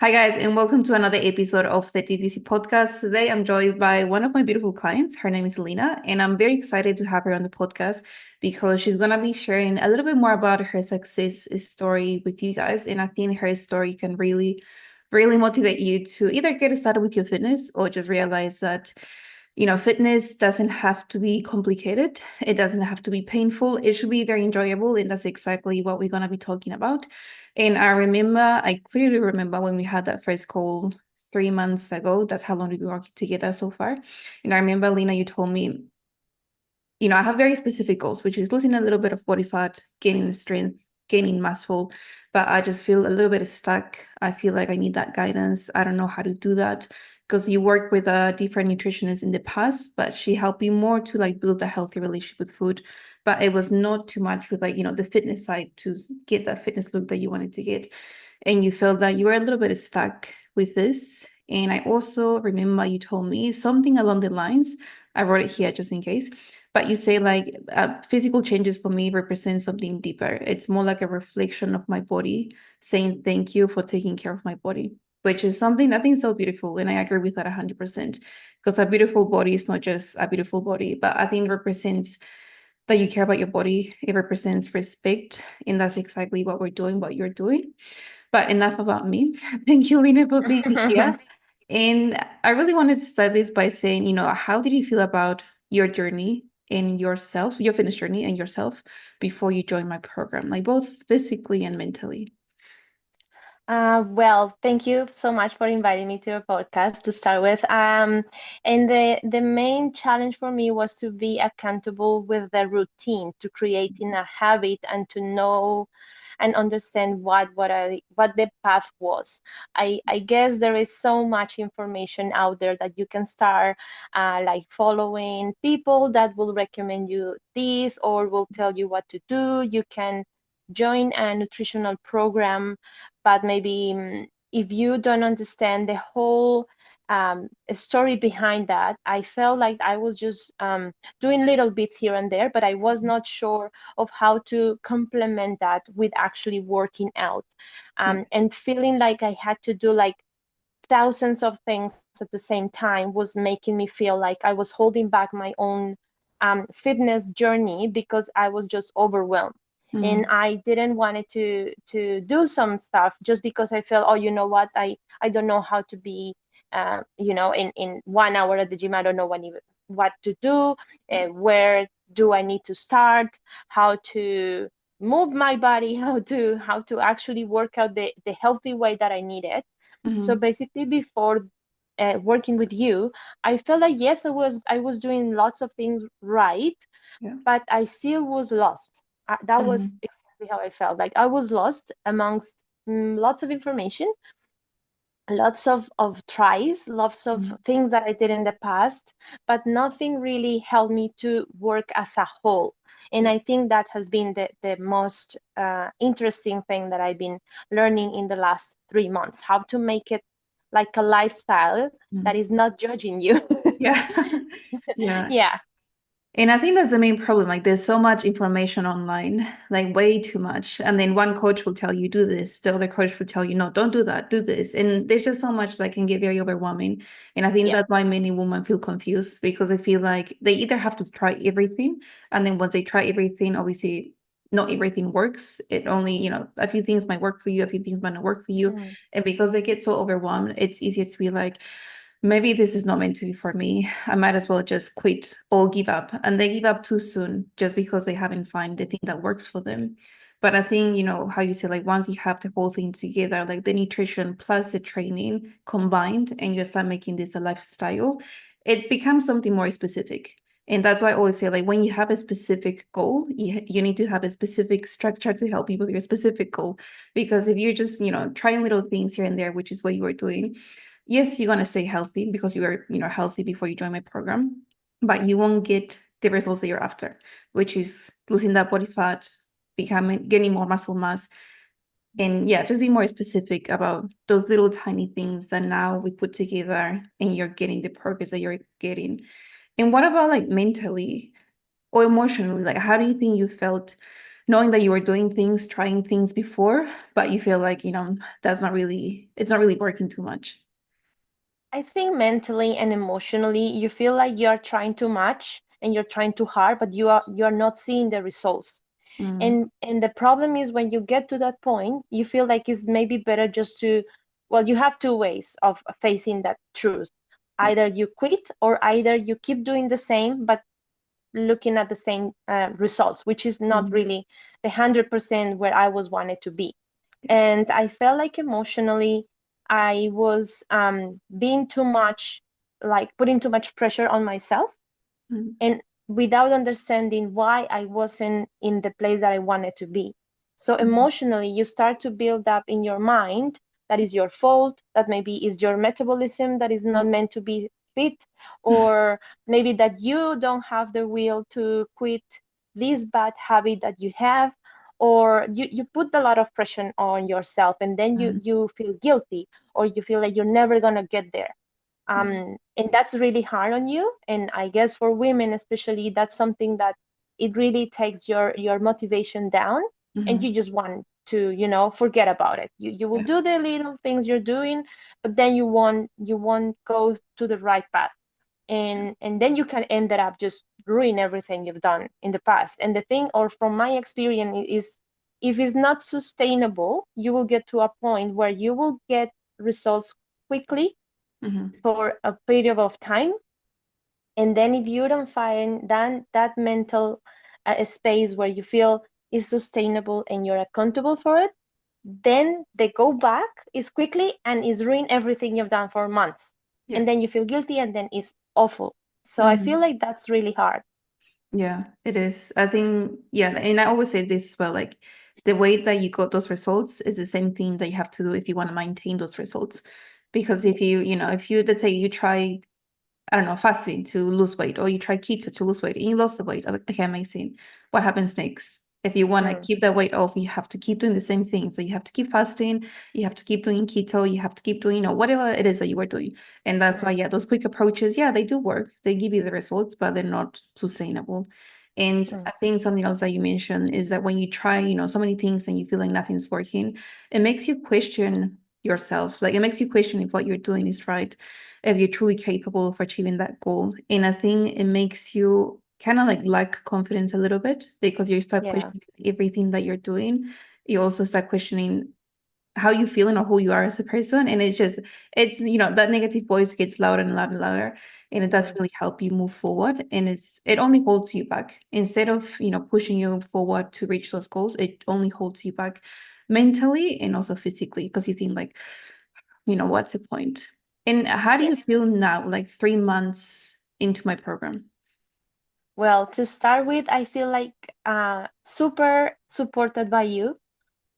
Hi, guys, and welcome to another episode of the DDC Podcast. Today, I'm joined by one of my beautiful clients. Her name is Lina, and I'm very excited to have her on the podcast because she's going to be sharing a little bit more about her success story with you guys. And I think her story can really motivate you to either get started with your fitness or just realize that, fitness doesn't have to be complicated. It doesn't have to be painful. It should be very enjoyable. And that's exactly what we're going to be talking about. And I clearly remember when we had that first call 3 months ago. That's how long we've been working together so far. And I remember, Lina, you told me, I have very specific goals, which is losing a little bit of body fat, gaining strength, gaining muscle, but I just feel a little bit stuck. I feel like I need that guidance. I don't know how to do that because you worked with a different nutritionist in the past, but she helped you more to like build a healthy relationship with food. But it was not too much with like, the fitness side to get that fitness look that you wanted to get. And you felt that you were a little bit stuck with this. And I also remember you told me something along the lines, I wrote it here just in case, but you say like physical changes for me represent something deeper. It's more like a reflection of my body saying thank you for taking care of my body, which is something I think so beautiful. And I agree with that 100% because a beautiful body is not just a beautiful body, but I think it represents that you care about your body. It represents respect. And that's exactly what we're doing, what you're doing. But enough about me. Thank you, Lina, for being here. And I really wanted to start this by saying, how did you feel about your journey and yourself, your fitness journey and yourself before you joined my program, like both physically and mentally? Well, thank you so much for inviting me to your podcast to start with. And the main challenge for me was to be accountable with the routine, to creating a habit and to know and understand what the path was. I guess there is so much information out there that you can start like following people that will recommend you this or will tell you what to do. You can join a nutritional program, but maybe if you don't understand the whole story behind that, I felt like I was just doing little bits here and there, but I was not sure of how to complement that with actually working out, Yeah. and feeling like I had to do like thousands of things at the same time was making me feel like I was holding back my own fitness journey because I was just overwhelmed. And Mm, I didn't want it to do some stuff just because I felt, oh, you know what, I don't know how to be, in 1 hour at the gym. I don't know what to do, where do I need to start, how to move my body, how to actually work out the healthy way that I needed. So mhm. basically, before working with you, I felt like yes, I was doing lots of things right, Yeah. but I still was lost. That was Mhm. exactly how I felt. Like I was lost amongst lots of information, lots of tries, lots of Mhm. things that I did in the past, but nothing really helped me to work as a whole. And Yeah. I think that has been the most interesting thing that I've been learning in the last 3 months, how to make it like a lifestyle that Mhm. is not judging you. Yeah. Yeah. Yeah. And I think that's the main problem. Like, there's so much information online, like way too much. And then one coach will tell you, do this. The other coach will tell you, no, don't do that, do this. And there's just so much that can get very overwhelming. And I think Yeah. that's why many women feel confused because they feel like they either have to try everything. And then once they try everything, obviously, not everything works. It only, a few things might work for you, a few things might not work for you. Mm. And because they get so overwhelmed, it's easier to be like, maybe this is not meant to be for me. I might as well just quit or give up. And they give up too soon just because they haven't found the thing that works for them. But I think, how you say, like once you have the whole thing together, like the nutrition plus the training combined, and you start making this a lifestyle, it becomes something more specific. And that's why I always say, like, when you have a specific goal, you need to have a specific structure to help you with your specific goal. Because if you're just, trying little things here and there, which is what you are doing, yes, you're gonna stay healthy because you were, healthy before you joined my program, but you won't get the results that you're after, which is losing that body fat, getting more muscle mass, and yeah, just be more specific about those little tiny things that now we put together and you're getting the progress that you're getting. And what about like mentally or emotionally? Like, how do you think you felt knowing that you were doing things, trying things before, but you feel like, it's not really working too much. I think mentally and emotionally, you feel like you're trying too much and you're trying too hard, but you're not seeing the results. Mm, And the problem is when you get to that point, you feel like it's maybe better just to, well, you have two ways of facing that truth. yeah. Either you quit or either you keep doing the same, but looking at the same results, which is not Mm, really the 100% where I was wanted to be. yeah. And I felt like emotionally, I was being too much, like putting too much pressure on myself Mm, and without understanding why I wasn't in the place that I wanted to be. So mm, emotionally, you start to build up in your mind that is your fault, that maybe is your metabolism that is not meant to be fit, or maybe that you don't have the will to quit this bad habit that you have, or you put a lot of pressure on yourself and then you mm, you feel guilty or you feel like you're never gonna get there. yeah. And that's really hard on you. And I guess for women especially, that's something that it really takes your motivation down, and Mhm. you just want to, forget about it. You will Yeah. do the little things you're doing, but then you won't go to the right path. And then you can end up just ruin everything you've done in the past. And the thing, or from my experience, is if it's not sustainable, you will get to a point where you will get results quickly Mhm. for a period of time. And then if you don't find that mental space where you feel is sustainable and you're accountable for it, then they go back is quickly and is ruin everything you've done for months. Yeah. And then you feel guilty and then it's awful. So I feel Mhm. like that's really hard. Yeah, it is. I think, yeah, and I always say this as well, like the way that you got those results is the same thing that you have to do if you want to maintain those results. Because if if you, let's say you try, I don't know, fasting to lose weight, or you try keto to lose weight and you lost the weight, okay, amazing. What happens next? If you want to Mm, keep that weight off, you have to keep doing the same thing. So you have to keep fasting, you have to keep doing keto, you have to keep doing, whatever it is that you were doing. And that's why, mm, yeah, those quick approaches, yeah, they do work. They give you the results, but they're not sustainable. And mm, I think something else that you mentioned is that when you try, so many things and you feel like nothing's working, it makes you question yourself. Like it makes you question if what you're doing is right, if you're truly capable of achieving that goal. And I think it makes you kind of like lack confidence a little bit because you start yeah, questioning everything that you're doing. You also start questioning how you feeling or who you are as a person. And it's that negative voice gets louder and louder and louder. And it does mm, really help you move forward. And it only holds you back. Instead of, pushing you forward to reach those goals, it only holds you back mentally and also physically because you think like, what's the point? And how do you yes. feel now, like 3 months into my program? Well, to start with, I feel like super supported by you.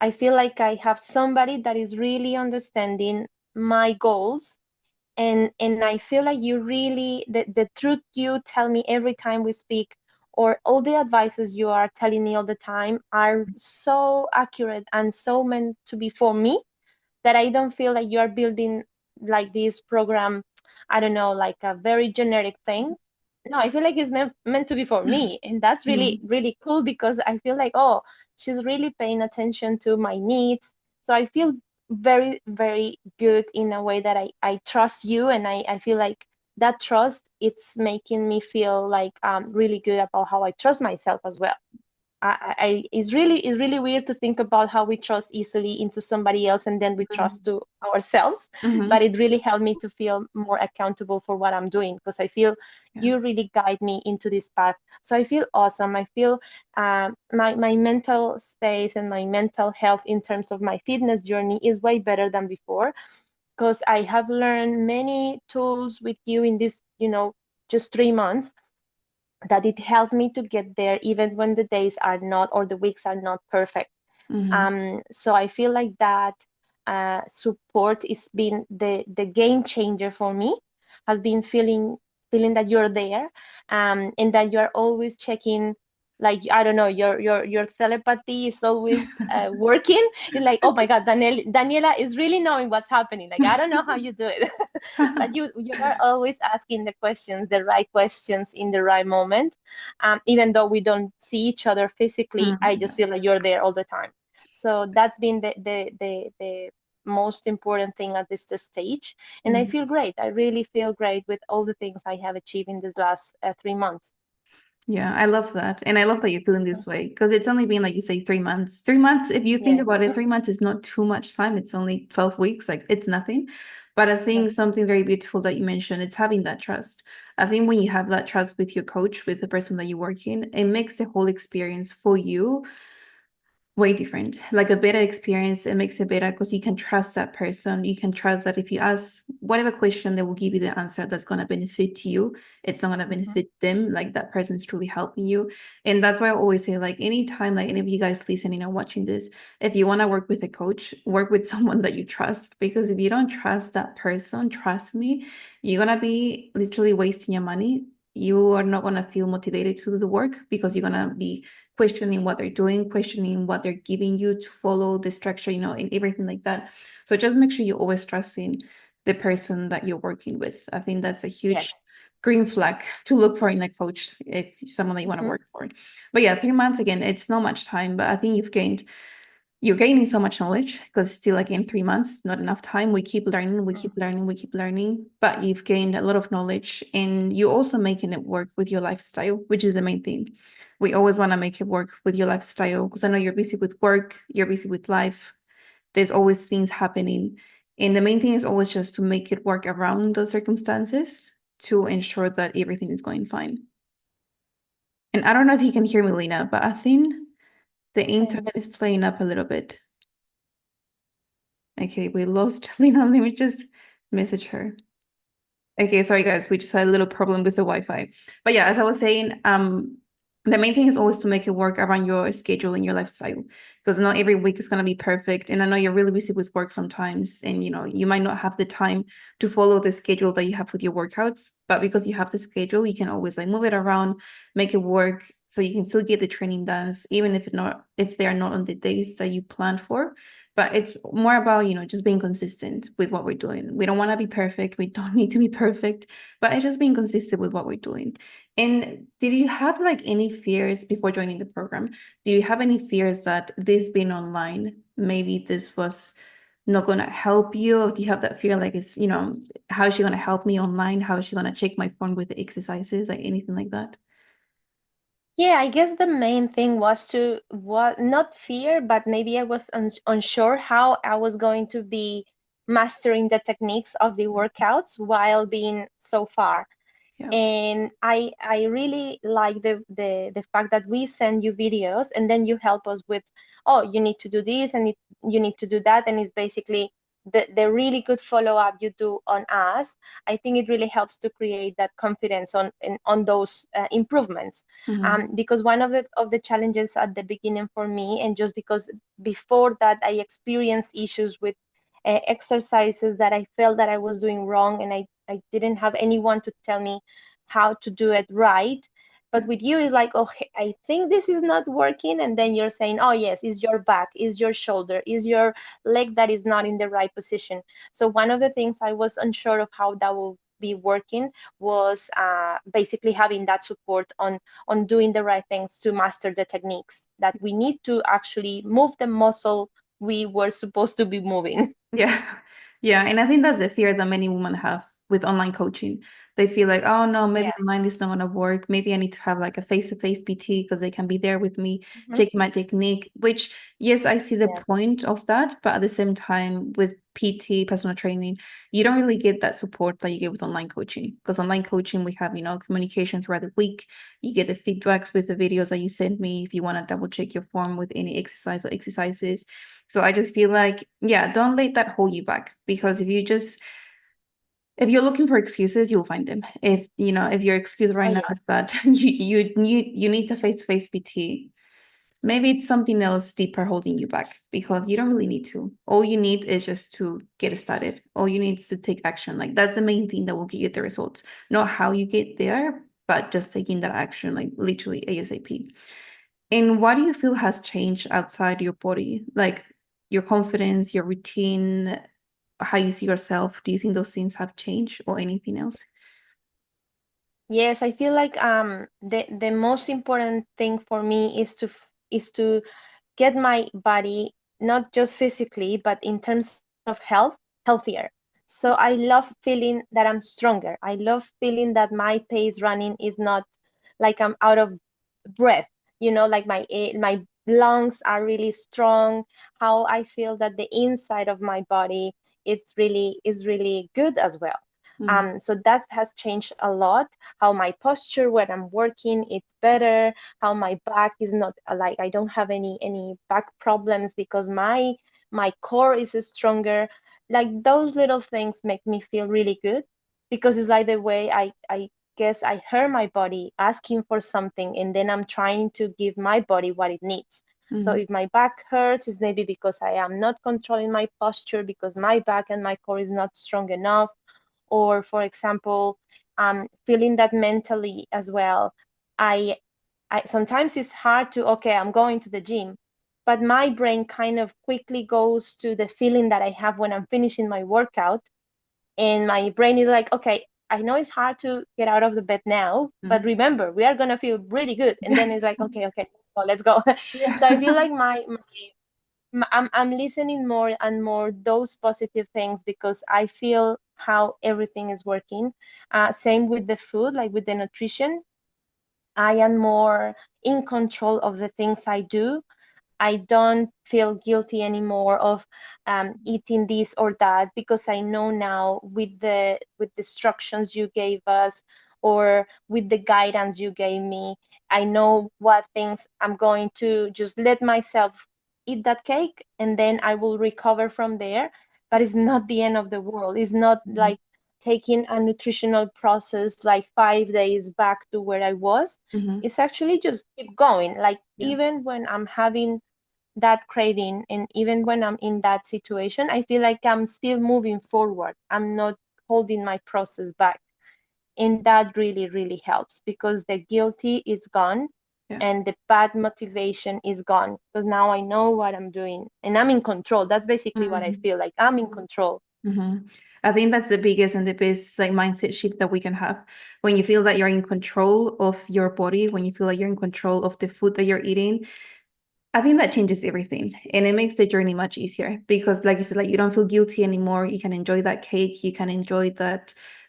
I feel like I have somebody that is really understanding my goals, and I feel like you really the truth you tell me every time we speak, or all the advices you are telling me all the time, are so accurate and so meant to be for me, that I don't feel like you are building like this program, I don't know, like a very generic thing. No, I feel like it's meant to be for me. And that's really, Mm, really cool, because I feel like, oh, she's really paying attention to my needs. So I feel very, very good in a way that I trust you. And I feel like that trust, it's making me feel like really good about how I trust myself as well. It's really weird to think about how we trust easily into somebody else and then we trust to ourselves. But mhm. it really helped me to feel more accountable for what I'm doing, because I feel Yeah. you really guide me into this path. So I feel awesome. I feel my mental space and my mental health in terms of my fitness journey is way better than before, because I have learned many tools with you in this, just 3 months, that it helps me to get there even when the days are not, or the weeks are not perfect. Mhm. So I feel like that support is been the game changer for me, has been feeling that you're there, and that you're always checking. like, I don't know, your telepathy is always working. It's like, oh my God, Daniela is really knowing what's happening. Like, I don't know how you do it, but you are always asking the questions, the right questions in the right moment. Even though we don't see each other physically, I just Mhm. feel like you're there all the time. So that's been the most important thing at this stage. And I feel Mhm. great. I really feel great with all the things I have achieved in this last 3 months. Yeah, I love that. And I love that you're feeling this way because it's only been, like you say, 3 months. 3 months, if you think Yeah. about it, 3 months is not too much time. It's only 12 weeks. Like it's nothing. But I Yeah. think something very beautiful that you mentioned, it's having that trust. I think when you have that trust with your coach, with the person that you work in, it makes the whole experience for you way different, like a better experience. It makes it better because you can trust that person. You can trust that if you ask whatever question, they will give you the answer that's going to benefit you. It's not going to Mhm. benefit them. Like that person is truly helping you. And that's why I always say, like, anytime, like any of you guys listening or watching this, if you want to work with a coach, work with someone that you trust. Because if you don't trust that person, trust me, you're going to be literally wasting your money. You are not going to feel motivated to do the work because you're going to be questioning what they're doing, questioning what they're giving you to follow the structure, and everything like that. So just make sure you always trust in the person that you're working with. I think that's a Yes. huge green flag to look for in a coach if someone that you want to Mhm. work for. But yeah, 3 months again, it's not much time, but I think you're gaining so much knowledge because still like in 3 months, not enough time. We keep learning, we keep Mhm. learning, we keep learning, but you've gained a lot of knowledge and you're also making it work with your lifestyle, which is the main thing. We always want to make it work with your lifestyle because I know you're busy with work, you're busy with life. There's always things happening. And the main thing is always just to make it work around those circumstances to ensure that everything is going fine. And I don't know if you can hear me, Lena, but I think the Um, internet is playing up a little bit. Okay, we lost Lena. Let me just message her. Okay, sorry guys, we just had a little problem with the Wi-Fi. But yeah, as I was saying, the main thing is always to make it work around your schedule and your lifestyle, because not every week is gonna be perfect. And I know you're really busy with work sometimes, and you might not have the time to follow the schedule that you have with your workouts. But because you have the schedule, you can always like move it around, make it work, so you can still get the training done, even if they are not on the days that you planned for. But it's more about, just being consistent with what we're doing. We don't want to be perfect. We don't need to be perfect, but it's just being consistent with what we're doing. And did you have like any fears before joining the program? Do you have any fears that this being online, maybe this was not going to help you? Or do you have that fear like, how is she going to help me online? How is she going to check my phone with the exercises? Like anything like that? yeah, I guess the main thing was to what not fear, but maybe I was unsure how I was going to be mastering the techniques of the workouts while being so far. Yeah. And I really like the fact that we send you videos and then you help us with, oh, you need to do this and you need to do that, and it's basically the really good follow-up you do on us. I think it really helps to create that confidence on those improvements. Mhm. Because one of the challenges at the beginning for me, and just because before that I experienced issues with exercises that I felt that I was doing wrong, and I didn't have anyone to tell me how to do it right. But Yeah. with you, it's like, oh, I think this is not working. And then you're saying, oh, yes, it's your back, it's your shoulder, it's your leg that is not in the right position. So one of the things I was unsure of how that will be working was basically having that support on doing the right things to master the techniques that we need to actually move the muscle we were supposed to be moving. Yeah. Yeah. And I think that's the fear that many women have with online coaching. They feel like, oh no, maybe Yeah. online is not gonna work. Maybe I need to have like a face-to-face PT because they can be there with me, Mhm. taking my technique, which yes, I see the Yeah. point of that, but at the same time, with PT, personal training, you don't really get that support that you get with online coaching. Because online coaching, we have, communication throughout the week. You get the feedbacks with the videos that you send me if you want to double check your form with any exercise or exercises. So I just feel like, yeah, don't let that hold you back because if you're looking for excuses, you'll find them. If your excuse Oh, right now yeah. is that you need to face-to-face PT, maybe it's something else deeper holding you back because you don't really need to. All you need is just to get started. All you need is to take action. Like that's the main thing that will get you the results, not how you get there. but just taking that action, like literally ASAP. And what do you feel has changed outside your body? Like your confidence, your routine, how you see yourself? Do you think those things have changed or anything else? Yes, I feel like the most important thing for me is to get my body not just physically but in terms of health healthier. So I love feeling that I'm stronger. I love feeling that my pace running is not like I'm out of breath, like my lungs are really strong. How I feel that the inside of my body is really good as well. Mm, So that has changed a lot. How my posture when I'm working, it's better. How my back is not like I don't have any back problems because my core is stronger. Like those little things make me feel really good because it's like the way I guess I heard my body asking for something and then I'm trying to give my body what it needs. So mm, if my back hurts, it's maybe because I am not controlling my posture because my back and my core is not strong enough. Or for example, feeling that mentally as well. I, I sometimes it's hard to, okay, I'm going to the gym, but my brain kind of quickly goes to the feeling that I have when I'm finishing my workout, and my brain is like, okay, I know it's hard to get out of the bed now, but mm. remember, we are gonna feel really good. And Yeah. then it's like, okay, okay, well, let's go. So I Yeah. feel like I'm listening more and more those positive things because I feel how everything is working. Same with the food, like with the nutrition. I am more in control of the things I do. I don't feel guilty anymore of eating this or that because I know now with the instructions you gave us or with the guidance you gave me, I know what things I'm going to just let myself eat that cake and then I will recover from there. But it's not the end of the world. It's not Mhm. like taking a nutritional process like 5 days back to where I was. Mhm. It's actually just keep going. Like Yeah. even when I'm having that craving and even when I'm in that situation, I feel like I'm still moving forward. I'm not holding my process back. And that really, really helps because the guilty is gone Yeah. and the bad motivation is gone because now I know what I'm doing and I'm in control. That's basically what I Mhm. feel like. I'm in control. Mhm. I think that's the biggest and the best like mindset shift that we can have. When you feel that you're in control of your body, when you feel like you're in control of the food that you're eating, I think that changes everything and it makes the journey much easier because like you said, like you don't feel guilty anymore. You can enjoy that cake, you can enjoy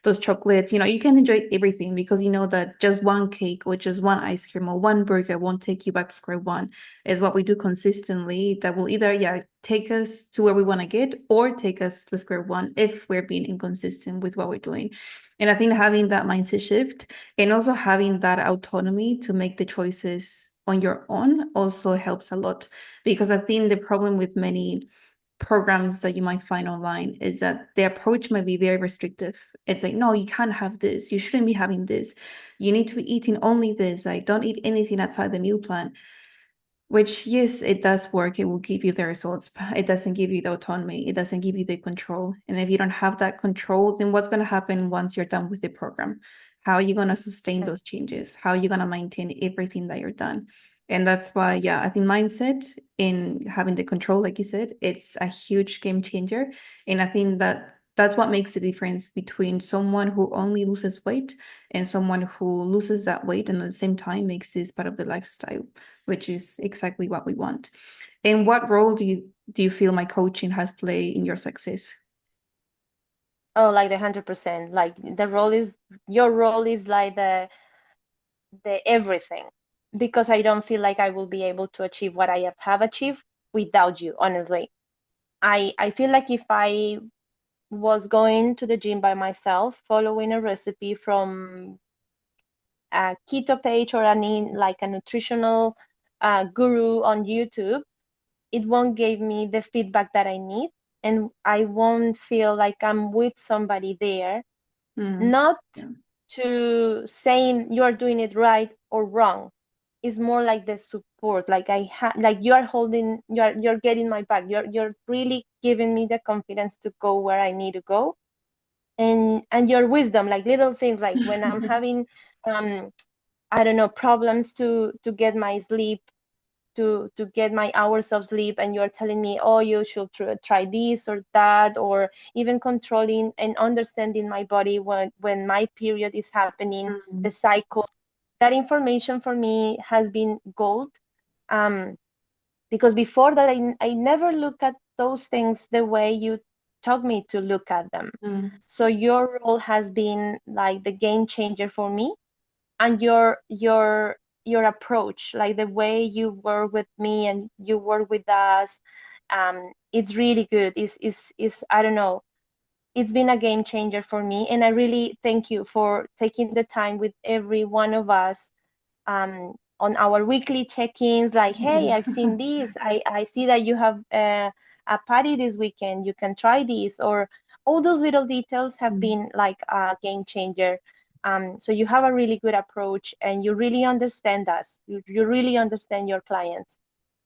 those chocolates, you can enjoy everything because you know that just one cake or just one ice cream or one burger won't take you back to square one is what we do consistently that will either take us to where we want to get or take us to square one if we're being inconsistent with what we're doing. And I think having that mindset shift and also having that autonomy to make the choices on your own also helps a lot because I think the problem with many programs that you might find online is that the approach might be very restrictive. It's like, no, you can't have this. You shouldn't be having this. You need to be eating only this. Like, don't eat anything outside the meal plan. Which, yes, it does work. It will give you the results, but it doesn't give you the autonomy. It doesn't give you the control. And if you don't have that control, then what's going to happen once you're done with the program? How are you going to sustain those changes? How are you going to maintain everything that you're done? And that's why, yeah, I think mindset in having the control, like you said, it's a huge game changer. And I think that that's what makes the difference between someone who only loses weight and someone who loses that weight and at the same time makes this part of the lifestyle, which is exactly what we want. And what role do you feel my coaching has played in your success? Oh, like the 100%. Like the role is your role is like the everything because I don't feel like I will be able to achieve what I have achieved without you, honestly. I feel like if I was going to the gym by myself, following a recipe from a keto page or like a nutritional guru on YouTube, it won't give me the feedback that I need, and I won't feel like I'm with somebody there, Mm, not yeah. to saying you are doing it right or wrong. It's more like the support. Like like you are holding, you're getting my back. You're really giving me the confidence to go where I need to go, and your wisdom, like little things, like when I'm having I don't know, problems to get my sleep, to get my hours of sleep, and you're telling me, oh, you should try this or that, or even controlling and understanding my body when my period is happening, the cycle. That information for me has been gold, because before that I never look at those things the way you taught me to look at them. So your role has been like the game changer for me, and your approach, like the way you work with me and you work with us, it's really good. Is I don't know, it's been a game changer for me, and I really thank you for taking the time with every one of us, on our weekly check-ins, like, hey, I've seen this, I see that you have a party this weekend, you can try this, or all those little details have been like a game changer. So you have a really good approach, and you really understand us. You really understand your clients.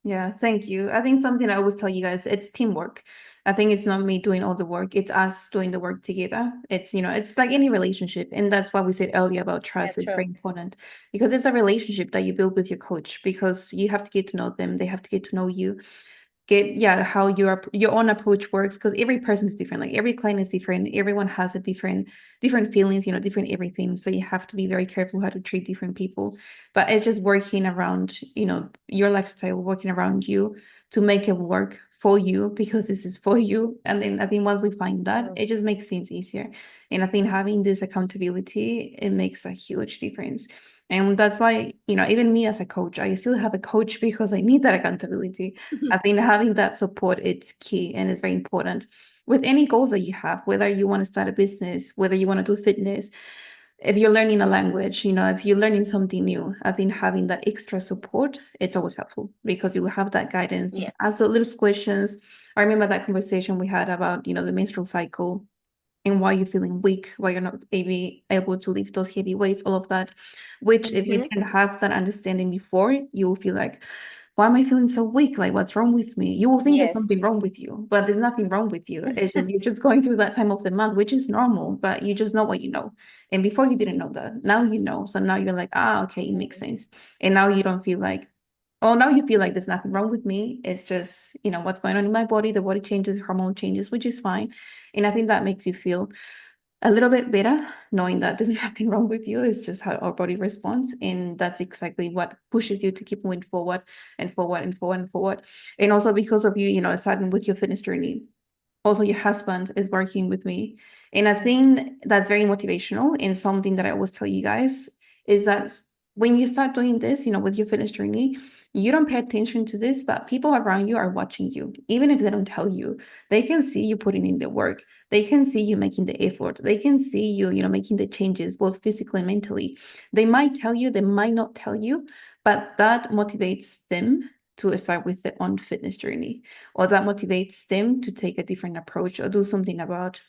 Yeah, thank you. I think something I always tell you guys, it's teamwork. I think it's not me doing all the work, it's us doing the work together. It's, it's like any relationship. And that's why we said earlier about Yeah, trust. It's true. very important because it's a relationship that you build with your coach, because you have to get to know them, they have to get to know you, get how your own approach works, because every person is different, like every client is different, everyone has a different feelings, different everything, so you have to be very careful how to treat different people. But it's just working around your lifestyle, working around you to make it work for you, because this is for you. And then I think once we find that, Mm. it just makes things easier. And I think having this accountability, it makes a huge difference. And that's why, even me as a coach, I still have a coach because I need that accountability. I think having that support, it's key and it's very important with any goals that you have, whether you want to start a business, whether you want to do fitness, if you're learning a language, if you're learning something new. I think having that extra support, it's always helpful because you will have that guidance. You Yeah. can ask the little questions. I remember that conversation we had about, the menstrual cycle and why you're feeling weak, why you're not able to lift those heavy weights, all of that, which if you Hmm. didn't have that understanding before, you will feel like, why am I feeling so weak? Like, what's wrong with me? You will think there's Yes. something wrong with you, but there's nothing wrong with you. It's just you're just going through that time of the month, which is normal, but you just know what you know. And before you didn't know that. Now you know. So now you're like, okay, it makes sense. And now you don't feel like, oh, now you feel like there's nothing wrong with me. It's just, what's going on in my body. The body changes, hormone changes, which is fine. And I think that makes you feel a little bit better, knowing that there's nothing wrong with you. It's just how our body responds. And that's exactly what pushes you to keep moving forward and forward and forward and forward. And also because of you, starting with your fitness journey. Also, your husband is working with me. And I think that's very motivational. And something that I always tell you guys is that when you start doing this, with your fitness journey, you don't pay attention to this, but people around you are watching you. Even if they don't tell you, they can see you putting in the work. They can see you making the effort. They can see you, making the changes, both physically and mentally. They might tell you, they might not tell you, but that motivates them to start with their own fitness journey, or that motivates them to take a different approach or do something about,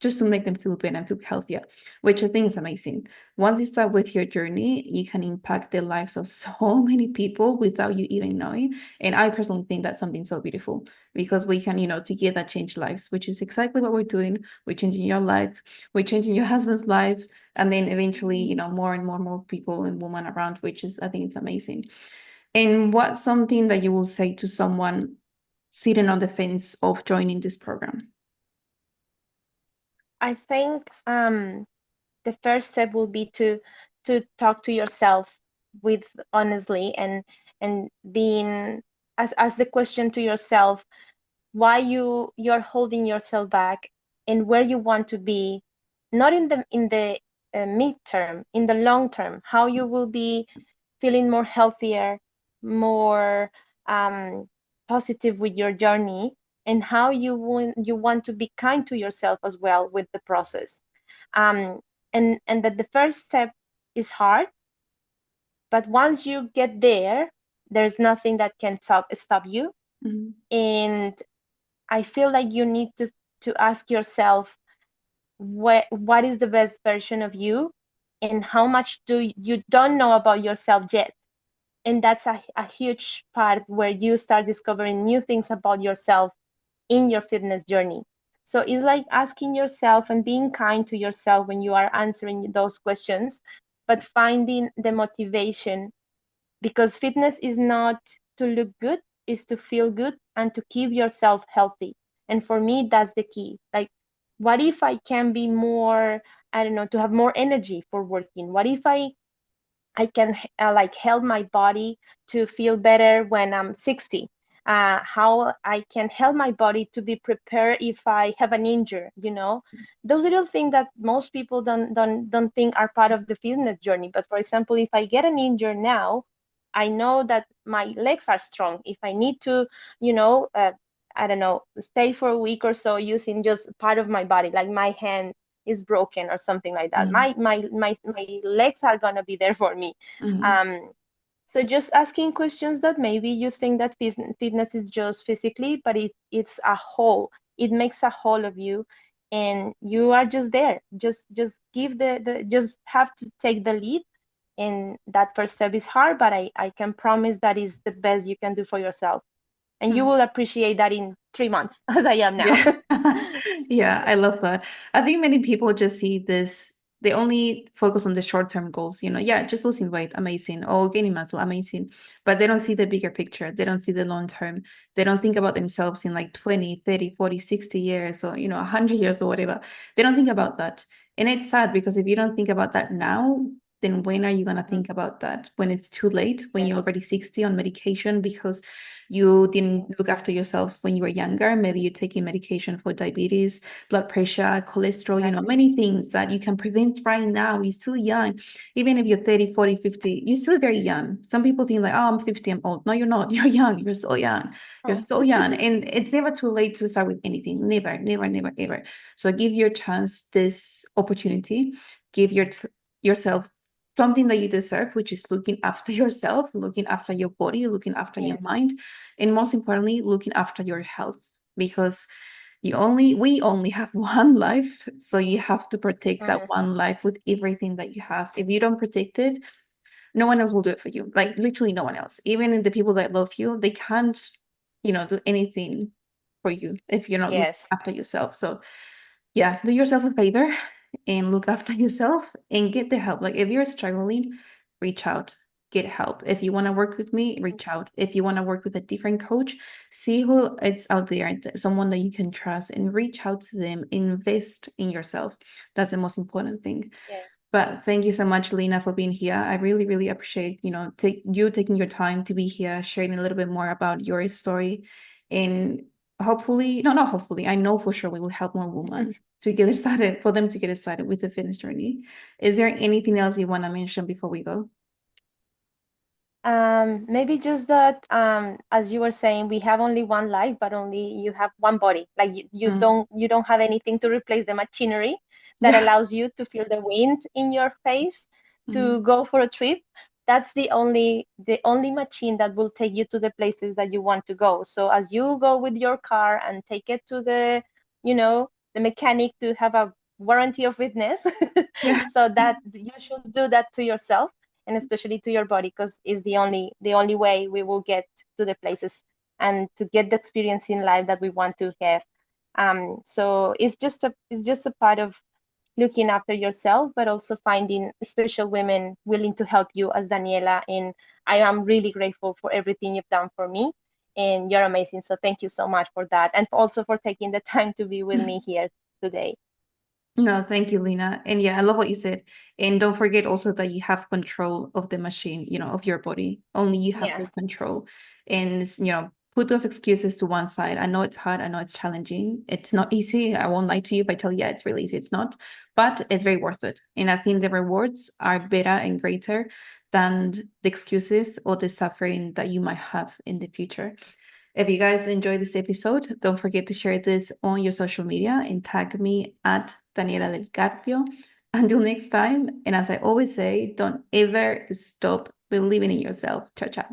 just to make them feel better and feel healthier, which I think is amazing. Once you start with your journey, you can impact the lives of so many people without you even knowing. And I personally think that's something so beautiful, because we can, together change lives, which is exactly what we're doing. We're changing your life, we're changing your husband's life, and then eventually, more and more and more people and women around, which is, I think it's amazing. And what's something that you will say to someone sitting on the fence of joining this program? I think the first step will be to talk to yourself with honestly, and being, as the question to yourself, why you're holding yourself back, and where you want to be, not in the midterm, in the long term, how you will be feeling more healthier, more positive with your journey, and how you want to be kind to yourself as well with the process. um, and that the first step is hard, but once you get there, there's nothing that can stop you. Mhm. And I feel like you need to ask yourself, what is the best version of you, and how much do you don't know about yourself yet. And that's a huge part where you start discovering new things about yourself in your fitness journey. So it's like asking yourself and being kind to yourself when you are answering those questions. but finding the motivation, because fitness is not to look good, is to feel good and to keep yourself healthy. And for me, that's the key. Like, what if I can be more, I don't know, to have more energy for working? What if I can like help my body to feel better when I'm 60? How I can help my body to be prepared if I have an injury, those little things that most people don't think are part of the fitness journey. But for example, if I get an injury now, I know that my legs are strong. If I need to, you know, uh, I don't know, stay for a week or so using just part of my body, like my hand is broken or something like that, Mm, my legs are gonna be there for me. mm, um so just asking questions that maybe you think that fitness is just physically, but it's a whole. It makes a whole of you, and you are just there. Just give the just have to take the lead, and that first step is hard, but I can promise that is the best you can do for yourself, and you mm. will appreciate that in 3 months as I am now. Yeah. Yeah, I love that. I think many people just see this, they only focus on the short-term goals, yeah, just losing weight, amazing, or gaining muscle, amazing. But they don't see the bigger picture. They don't see the long term. They don't think about themselves in like 20, 30, 40, 60 years or, 100 years or whatever. They don't think about that. And it's sad because if you don't think about that now, then when are you going to Mm, think about that? When it's too late, when yeah, you're already 60 on medication because you yeah, didn't look after yourself when you were younger. Maybe you're taking medication for diabetes, blood pressure, cholesterol, exactly. many things that you can prevent right now. You're still young. Even if you're 30, 40, 50, you're still very young. Some people think like, oh, I'm 50, I'm old. No, you're not. You're young. You're so young. You're Oh, so young. And it's never too late to start with anything. Never, never, never, ever. So give your chance this opportunity. Give yourself something that you deserve, which is looking after yourself, looking after your body, looking after your yes. mind, and most importantly, looking after your health, because we only have one life, so you have to protect that Mm, one life with everything that you have. If you don't protect it, no one else will do it for you, like literally no one else. Even the people that love you, they can't do anything for you if you're not looking yes. after yourself. So yeah, do yourself a favor and look after yourself and get the help. Like if you're struggling, reach out, get help. If you want to work with me, reach out. If you want to work with a different coach, see who it's out there, someone that you can trust, and reach out to them. Invest in yourself. That's the most important thing. Yeah. But thank you so much, Lina, for being here. I really, really appreciate, taking your time to be here, sharing a little bit more about your story. And hopefully, no, not hopefully, I know for sure we will help more women to get started, for them to get started with the fitness journey. Is there anything else you want to mention before we go? Maybe just that, as you were saying, we have only one life, but only you have one body. Like Mm, you don't have anything to replace the machinery that yeah. allows you to feel the wind in your face, Mm, to go for a trip. That's the only machine that will take you to the places that you want to go. So as you go with your car and take it to the mechanic to have a warranty of fitness, yeah. so that you should do that to yourself, and especially to your body, because it's the only way we will get to the places and to get the experience in life that we want to have. So it's just a part of looking after yourself, but also finding special women willing to help you as Daniela. And I am really grateful for everything you've done for me, and you're amazing. So thank you so much for that, and also for taking the time to be with me here today. No, thank you, Lina. And yeah, I love what you said. And don't forget also that you have control of the machine, of your body. Only you have Yeah. the control. And, put those excuses to one side. I know it's hard. I know it's challenging. It's not easy. I won't lie to you if I tell you, yeah, it's really easy. It's not, but it's very worth it. And I think the rewards are better and greater than the excuses or the suffering that you might have in the future. If you guys enjoyed this episode, don't forget to share this on your social media and tag me at Daniela del Carpio. Until next time, and as I always say, don't ever stop believing in yourself. Ciao, ciao.